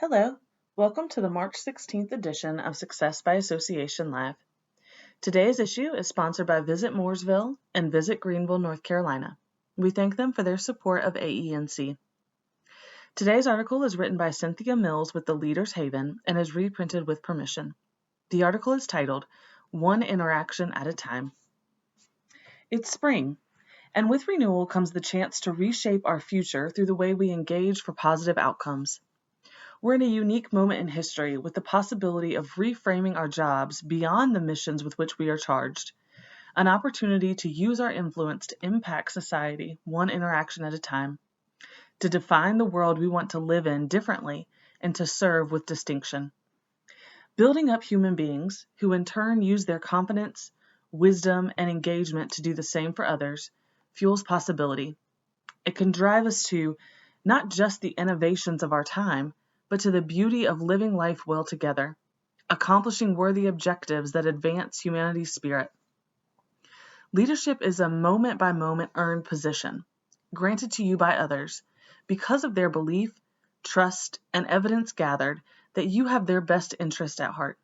Hello, welcome to the March 16th edition of Success by Association Live. Today's issue is sponsored by Visit Mooresville and Visit Greenville, North Carolina. We thank them for their support of AENC. Today's article is written by Cynthia Mills with the Leader's Haven and is reprinted with permission. The article is titled, One Interaction at a Time. It's spring, and with renewal comes the chance to reshape our future through the way we engage for positive outcomes. We're in a unique moment in history with the possibility of reframing our jobs beyond the missions with which we are charged, an opportunity to use our influence to impact society one interaction at a time, to define the world we want to live in differently and to serve with distinction. Building up human beings who in turn use their confidence, wisdom, and engagement to do the same for others fuels possibility. It can drive us to not just the innovations of our time, but to the beauty of living life well together, accomplishing worthy objectives that advance humanity's spirit. Leadership is a moment-by-moment earned position, granted to you by others, because of their belief, trust, and evidence gathered that you have their best interest at heart.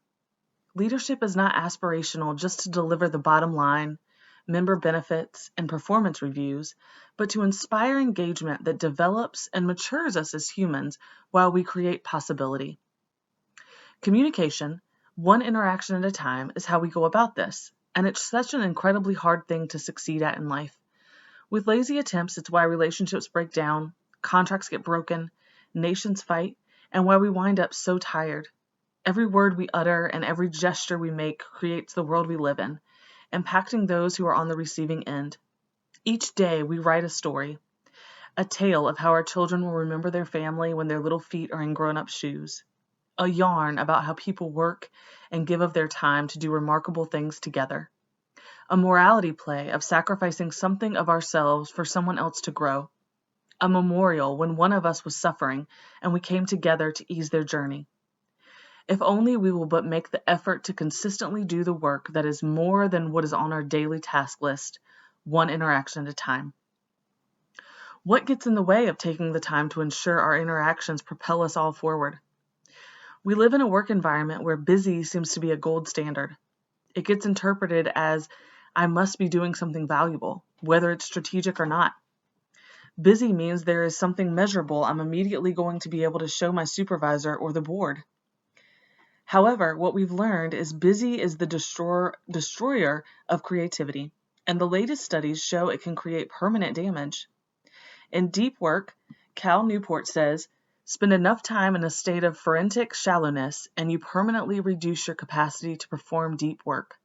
Leadership is not aspirational just to deliver the bottom line, member benefits, and performance reviews, but to inspire engagement that develops and matures us as humans while we create possibility. Communication, one interaction at a time, is how we go about this, and it's such an incredibly hard thing to succeed at in life. With lazy attempts, it's why relationships break down, contracts get broken, nations fight, and why we wind up so tired. Every word we utter and every gesture we make creates the world we live in, impacting those who are on the receiving end. Each day we write a story, a tale of how our children will remember their family when their little feet are in grown-up shoes, a yarn about how people work and give of their time to do remarkable things together, a morality play of sacrificing something of ourselves for someone else to grow, a memorial when one of us was suffering and we came together to ease their journey. If only we will but make the effort to consistently do the work that is more than what is on our daily task list, one interaction at a time. What gets in the way of taking the time to ensure our interactions propel us all forward? We live in a work environment where busy seems to be a gold standard. It gets interpreted as, I must be doing something valuable, whether it's strategic or not. Busy means there is something measurable I'm immediately going to be able to show my supervisor or the board. However, what we've learned is busy is the destroyer of creativity, and the latest studies show it can create permanent damage. In Deep Work, Cal Newport says, spend enough time in a state of forensic shallowness and you permanently reduce your capacity to perform deep work.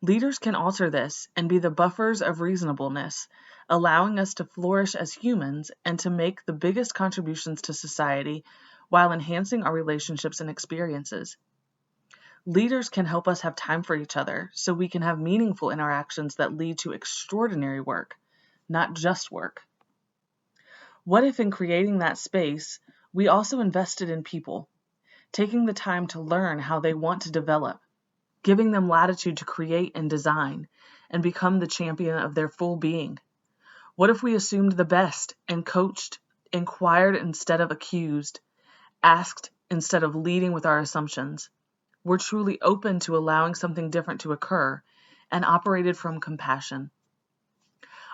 Leaders can alter this and be the buffers of reasonableness, allowing us to flourish as humans and to make the biggest contributions to society while enhancing our relationships and experiences. Leaders can help us have time for each other so we can have meaningful interactions that lead to extraordinary work, not just work. What if in creating that space, we also invested in people, taking the time to learn how they want to develop, giving them latitude to create and design, and become the champion of their full being? What if we assumed the best and coached, inquired instead of accused, asked instead of leading with our assumptions? We're truly open to allowing something different to occur and operated from compassion.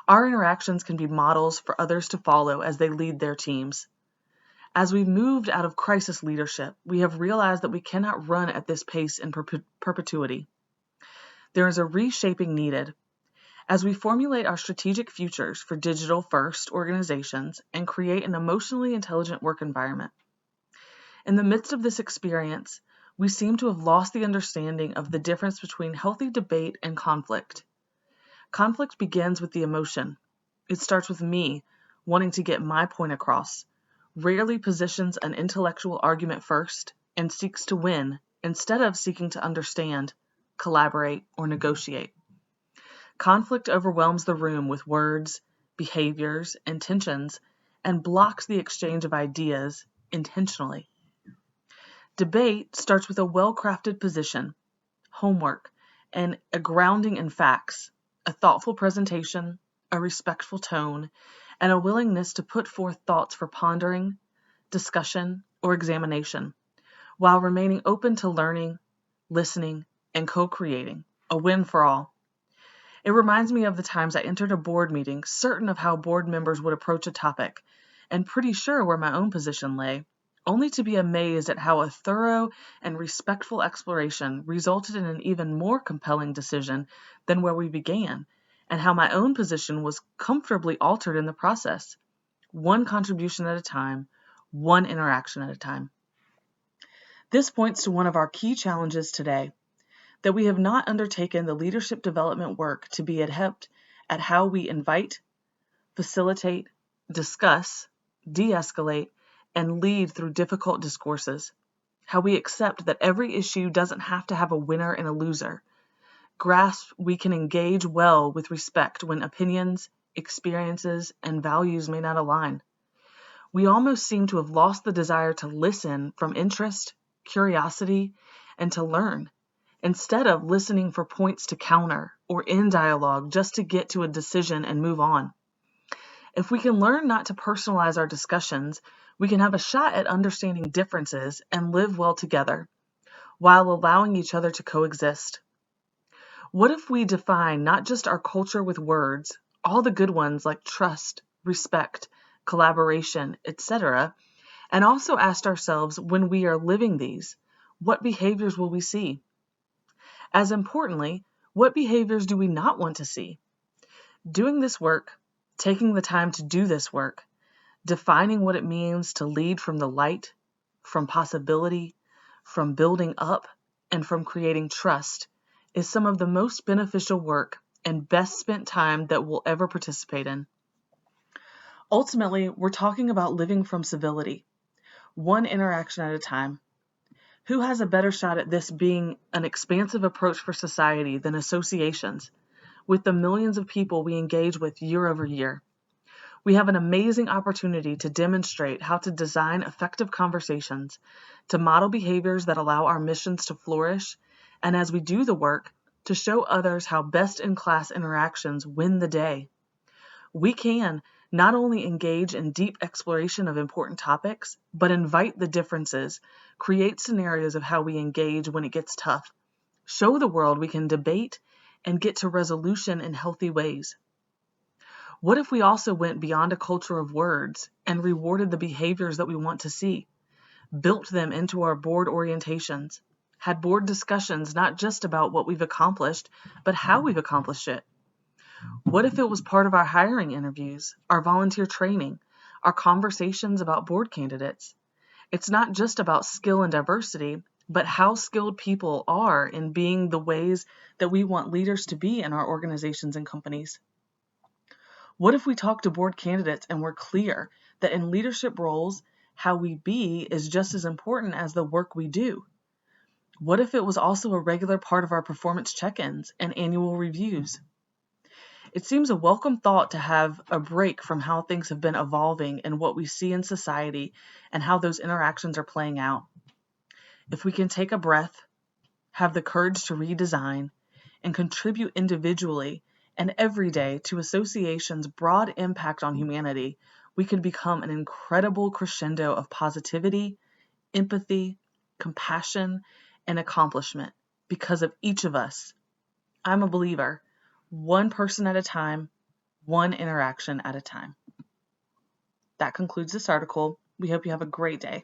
Our interactions can be models for others to follow as they lead their teams. As we've moved out of crisis leadership, we have realized that we cannot run at this pace in perpetuity. There is a reshaping needed. As we formulate our strategic futures for digital-first organizations and create an emotionally intelligent work environment. In the midst of this experience, we seem to have lost the understanding of the difference between healthy debate and conflict. Conflict begins with the emotion. It starts with me wanting to get my point across, rarely positions an intellectual argument first, and seeks to win instead of seeking to understand, collaborate, or negotiate. Conflict overwhelms the room with words, behaviors, intentions, and blocks the exchange of ideas intentionally. Debate starts with a well-crafted position, homework, and a grounding in facts, a thoughtful presentation, a respectful tone, and a willingness to put forth thoughts for pondering, discussion, or examination, while remaining open to learning, listening, and co-creating, a win for all. It reminds me of the times I entered a board meeting certain of how board members would approach a topic, and pretty sure where my own position lay, only to be amazed at how a thorough and respectful exploration resulted in an even more compelling decision than where we began, and how my own position was comfortably altered in the process, one contribution at a time, one interaction at a time. This points to one of our key challenges today, that we have not undertaken the leadership development work to be adept at how we invite, facilitate, discuss, de-escalate, and lead through difficult discourses. How we accept that every issue doesn't have to have a winner and a loser. Grasp we can engage well with respect when opinions, experiences, and values may not align. We almost seem to have lost the desire to listen from interest, curiosity, and to learn, instead of listening for points to counter or in dialogue just to get to a decision and move on. If we can learn not to personalize our discussions, we can have a shot at understanding differences and live well together, while allowing each other to coexist. What if we define not just our culture with words, all the good ones like trust, respect, collaboration, etc., and also asked ourselves, when we are living these, what behaviors will we see? As importantly, what behaviors do we not want to see? Doing this work, taking the time to do this work, defining what it means to lead from the light, from possibility, from building up, and from creating trust is some of the most beneficial work and best spent time that we'll ever participate in. Ultimately, we're talking about living from civility, one interaction at a time. Who has a better shot at this being an expansive approach for society than associations, with the millions of people we engage with year over year? We have an amazing opportunity to demonstrate how to design effective conversations, to model behaviors that allow our missions to flourish, and as we do the work, to show others how best-in-class interactions win the day. We can not only engage in deep exploration of important topics, but invite the differences, create scenarios of how we engage when it gets tough, show the world we can debate and get to resolution in healthy ways. What if we also went beyond a culture of words and rewarded the behaviors that we want to see, built them into our board orientations, had board discussions not just about what we've accomplished, but how we've accomplished it? What if it was part of our hiring interviews, our volunteer training, our conversations about board candidates? It's not just about skill and diversity, but how skilled people are in being the ways that we want leaders to be in our organizations and companies. What if we talk to board candidates and we're clear that in leadership roles, how we be is just as important as the work we do? What if it was also a regular part of our performance check-ins and annual reviews? It seems a welcome thought to have a break from how things have been evolving and what we see in society and how those interactions are playing out. If we can take a breath, have the courage to redesign, and contribute individually and every day to associations' broad impact on humanity, we could become an incredible crescendo of positivity, empathy, compassion, and accomplishment because of each of us. I'm a believer, one person at a time, one interaction at a time. That concludes this article. We hope you have a great day.